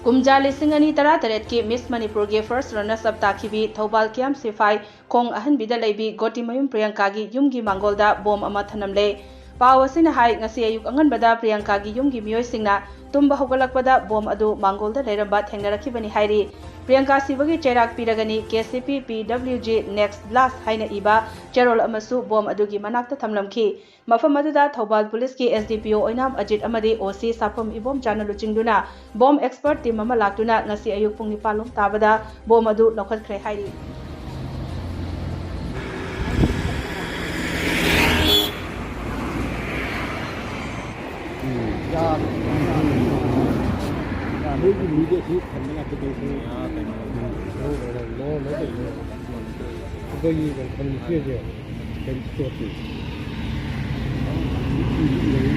กุมจาลิสิงani tara taret ki Miss Manipur ge first runners up takibi Thobal Kiam Sifai khong ahan bidalaibi Goti Mayum Priyanka gi yumgi mangolda bom ama thanamle pawasina hai ngasi ayuk angan bada Priyanka gi yumgi miyoi singna tumba hogalakpada bom adu mangolda leiramba thengnarakibani hairi Priyanka sibagi cherak piragani KCP PWG next blast haina iba cherol amasu bom adugi manakta thamlamki mafam aduda Thobal police ki SDPO oinam Ajit amadi OC sapam ibom chanalu chingduna bom expert team ama laktuna ngasi ayuk pung 9 lom tabada bom adu lokhatkre hairi Ini